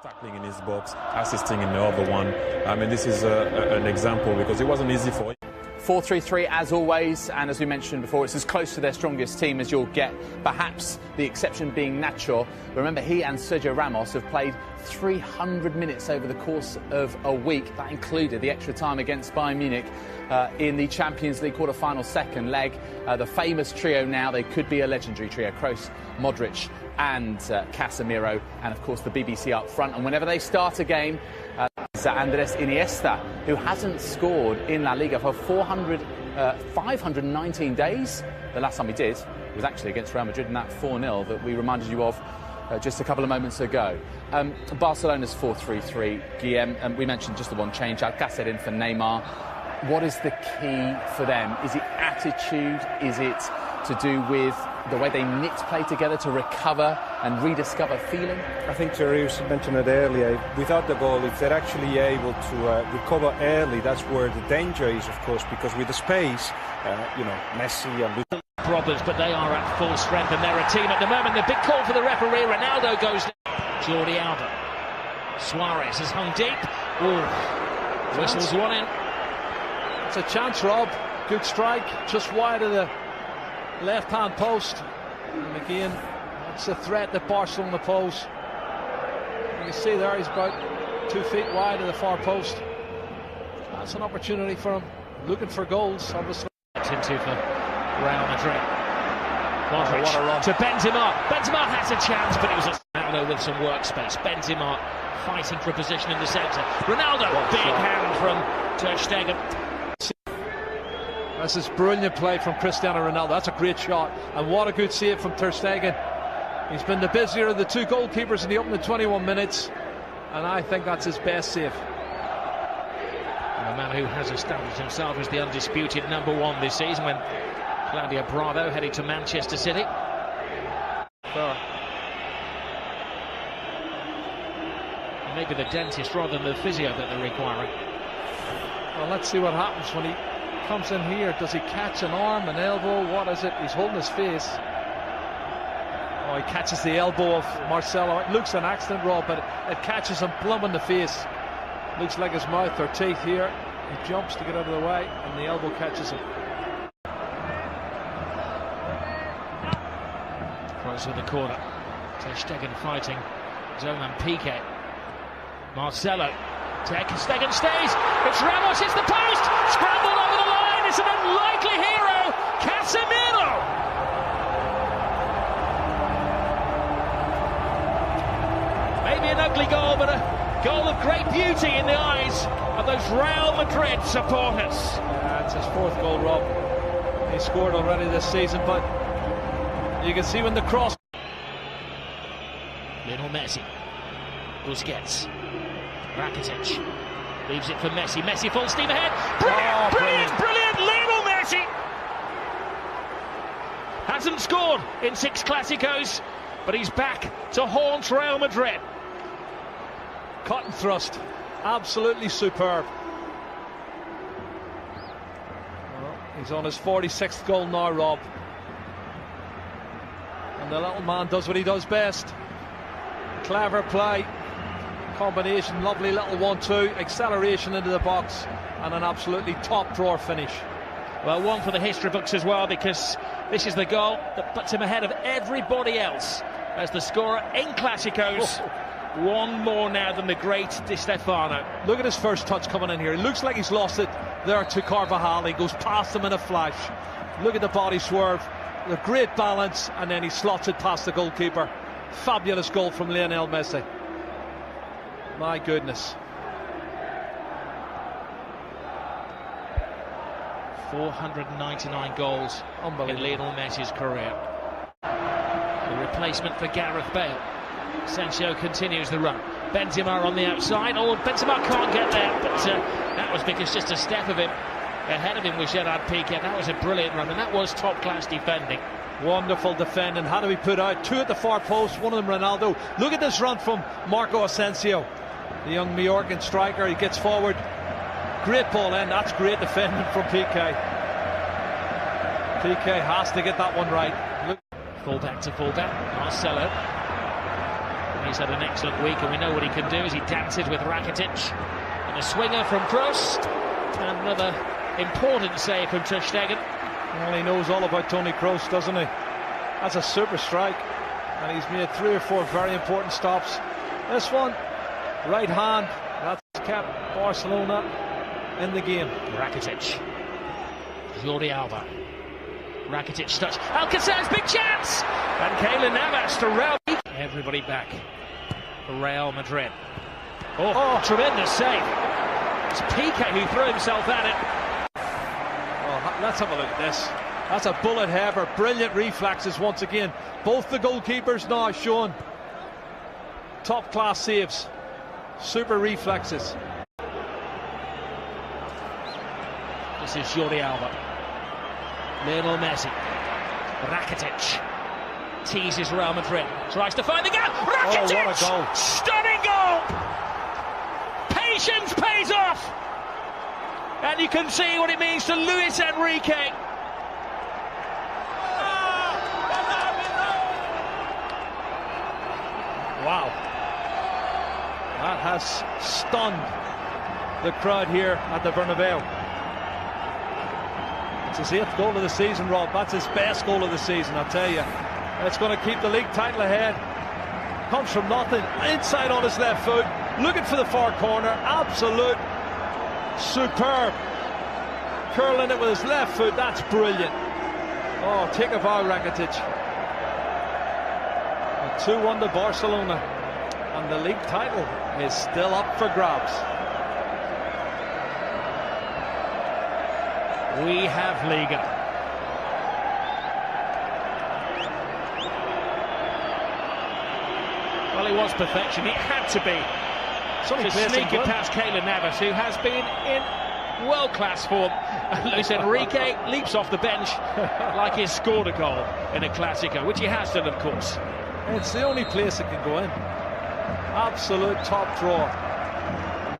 Tackling in his box, assisting in the other one. I mean, this is an example because it wasn't easy for him. 4-3-3 as always, and as we mentioned before, it's as close to their strongest team as you'll get, perhaps the exception being Nacho. Remember, he and Sergio Ramos have played 300 minutes over the course of a week. That included the extra time against Bayern Munich in the Champions League quarter-final second leg. The famous trio now, they could be a legendary trio, Kroos, Modric and Casemiro, and of course the BBC up front. And whenever they start a game, Andres Iniesta, who hasn't scored in La Liga for 519 days. The last time he did was actually against Real Madrid in that 4-0 that we reminded you of just a couple of moments ago. Barcelona's 4-3-3, Guillem, and we mentioned just the one change, Alcácer in for Neymar. What is the key for them? Is it attitude? Is it to do with the way they knit play together to recover and rediscover feeling? I think Terry mentioned it earlier. Without the goal, if they're actually able to recover early, that's where the danger is, of course, because with the space, Messi and problems, but they are at full strength and they're a team at the moment. The big call for the referee. Ronaldo goes down. Jordi Alba. Suarez has hung deep. Ooh. Whistles one in. It's a chance, Rob. Good strike, just wide of the left-hand post. And again, it's a threat that Barcelona pose. You can see there, he's about 2 feet wide of the far post. That's an opportunity for him. Looking for goals, obviously. Into for Real Madrid. Modric to Benzema. Benzema has a chance, but it was a Ronaldo with some workspace. Benzema fighting for a position in the centre. Ronaldo, big hand from Ter Stegen. This is brilliant play from Cristiano Ronaldo. That's a great shot, and what a good save from Ter Stegen. He's been the busier of the two goalkeepers in the opening 21 minutes, and I think that's his best save. And a man who has established himself as the undisputed #1 this season when Claudio Bravo headed to Manchester City. Maybe the dentist rather than the physio that they're requiring. Well, let's see what happens when he comes in here. Does he catch an arm, an elbow? What is it? He's holding his face. Oh, he catches the elbow of Marcelo. It looks an accident, Rob, but it catches him plumb in the face. Looks like his mouth or teeth here. He jumps to get out of the way, and the elbow catches him. Close with the corner. Ter Stegen fighting his own man Piqué. Marcelo. Ter Stegen stays. It's Ramos. It's the post. Scrambled over the line. It's an unlikely hero. Casemiro. Maybe an ugly goal, but a goal of great beauty in the eyes of those Real Madrid supporters. It's his 4th goal, Rob. He scored already this season, but you can see when the cross. Lionel Messi. Busquets. Rakitic. Leaves it for Messi. Messi full steam ahead. Brilliant, brilliant. Lionel Messi hasn't scored in 6 Clásicos, but he's back to haunt Real Madrid. Cut and thrust. Absolutely superb. Well, he's on his 46th goal now, Rob. And the little man does what he does best. Clever play. Combination, lovely little 1-2, acceleration into the box, and an absolutely top drawer finish. Well, one for the history books as well, because this is the goal that puts him ahead of everybody else as the scorer in Clásicos. One more now than the great Di Stefano. Look at his first touch coming in here. It looks like he's lost it there to Carvajal. He goes past him in a flash. Look at the body swerve, the great balance, and then he slots it past the goalkeeper. Fabulous goal from Lionel Messi. My goodness. 499 goals in Lionel Messi's career. The replacement for Gareth Bale. Sancho continues the run. Benzema on the outside. Oh, Benzema can't get there, but that was because just a step of him ahead of him was Gerard Piqué. That was a brilliant run, and that was top-class defending. Wonderful defending. How do we put out 2 at the far post, one of them Ronaldo. Look at this run from Marco Asensio, the young Majorcan striker. He gets forward. Great ball in. That's great defending from Piqué. Piqué has to get that one right. Look. Fullback to fullback. Marcelo. He's had an excellent week, and we know what he can do as he dances with Rakitic. And a swinger from Kroos. And another important save from ter Stegen. Well, he knows all about Toni Kroos, doesn't he? That's a super strike. And he's made 3 or 4 very important stops. This one, right hand, that's kept Barcelona in the game. Rakitic. Jordi Alba. Rakitic touch. Alcacer's big chance! And Keylor Navas to Real. Everybody back for Real Madrid. Oh, tremendous save. It's Piqué who threw himself at it. Oh, let's have a look at this. That's a bullet header. Brilliant reflexes once again. Both the goalkeepers now showing top class saves. Super reflexes. This is Jordi Alba. Lionel Messi. Rakitic. Teases Real Madrid. Tries to find the gap. Rakitic! Oh, what a goal. Stunning goal! Patience pays off! And you can see what it means to Luis Enrique. Wow. That has stunned the crowd here at the Bernabeu. It's his 8th goal of the season, Rob. That's his best goal of the season, I'll tell you. It's going to keep the league title ahead. Comes from nothing. Inside on his left foot. Looking for the far corner. Absolute. Superb. Curling it with his left foot. That's brilliant. Oh, take a bow, Rakitic. 2-1 to Barcelona. And the league title is still up for grabs. We have Liga. Well, it was perfection. It had to be. To sneak it past Keylor Navas, who has been in world-class form. And Luis Enrique leaps off the bench like he's scored a goal in a Clásico, which he has done, of course. It's the only place it can go in. Absolute top drawer.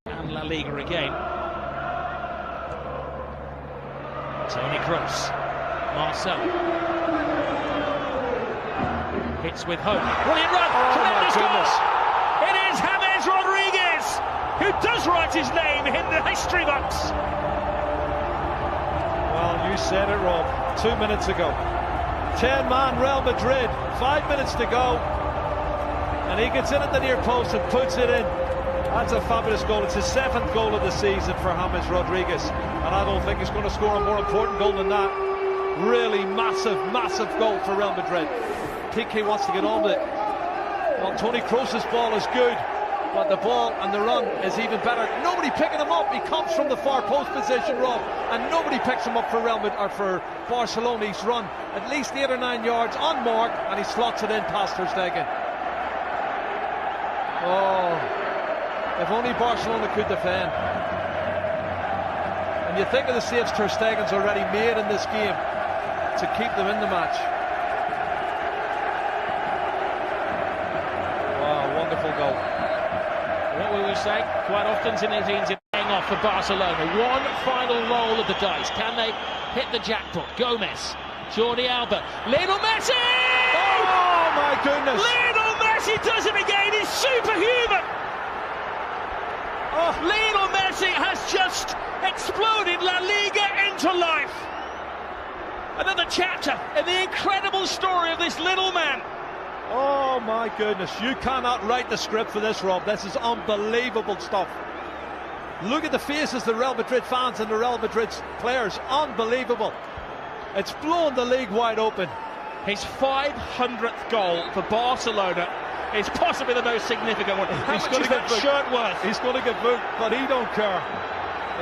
And La Liga again. Toni Kroos. Marcelo. Hits with hope. Brilliant run. Tremendous goal. It is James Rodriguez who does write his name in the history books. Well, you said it, Rob. 2 minutes ago. 10-man Real Madrid. 5 minutes to go. And he gets in at the near post and puts it in. That's a fabulous goal. It's his 7th goal of the season for James Rodriguez. And I don't think he's going to score a more important goal than that. Really massive, massive goal for Real Madrid. Piqué wants to get on with it. Well, Toni Kroos' ball is good, but the ball and the run is even better. Nobody picking him up. He comes from the far post position, Rob, and nobody picks him up for Real Madrid or for Barcelona. He's run at least 8 or 9 yards unmarked, and he slots it in past ter Stegen. Oh, if only Barcelona could defend. And you think of the saves ter Stegen's already made in this game to keep them in the match. Wonderful goal. What will we say? Quite often Zinedine's paying off for Barcelona. One final roll of the dice. Can they hit the jackpot? Gomez, Jordi Alba, Lionel Messi! Oh my goodness! Lionel Messi does it again. He's superhuman. Oh, Lionel Messi has just exploded La Liga into life. Another chapter in the incredible story of this little man. Oh my goodness, you cannot write the script for this, Rob. This is unbelievable stuff. Look at the faces of the Real Madrid fans and the Real Madrid players. Unbelievable. It's blown the league wide open. His 500th goal for Barcelona is possibly the most significant one. How much is that shirt worth? He's going to get booked, but he don't care.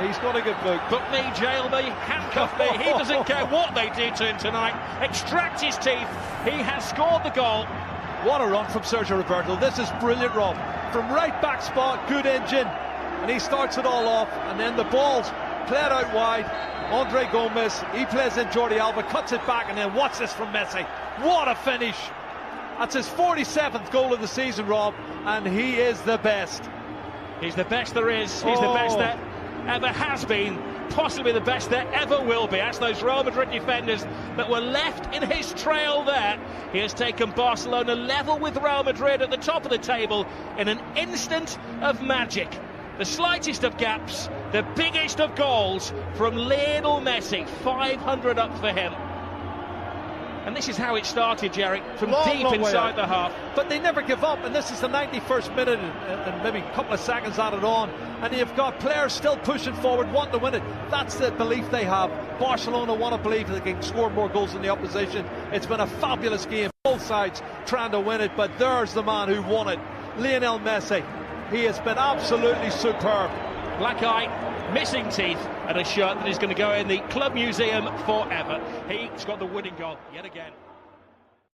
He's going to get booked. Book me, jail me, handcuff me. He doesn't care what they do to him tonight. Extract his teeth. He has scored the goal. What a run from Sergio Roberto. This is brilliant, Rob. From right back spot, good engine. And he starts it all off. And then the ball's played out wide. Andre Gomez, he plays in Jordi Alba, cuts it back, and then watch this from Messi. What a finish. That's his 47th goal of the season, Rob. And he is the best. He's the best there is. He's the best that ever has been. possibly the best there ever will be. That's those Real Madrid defenders that were left in his trail there. He has taken Barcelona level with Real Madrid at the top of the table in an instant of magic. The slightest of gaps, the biggest of goals from Lionel Messi. 500 up for him. And this is how it started, Jerry, from deep inside the half. But they never give up, and this is the 91st minute and maybe a couple of seconds added on, and you've got players still pushing forward, wanting to win it. That's the belief they have. Barcelona want to believe they can score more goals than the opposition. It's been a fabulous game, both sides trying to win it, but there's the man who won it, Lionel Messi. He has been absolutely superb. Black eye, missing teeth, and a shirt that is going to go in the club museum forever. He's got the winning goal yet again.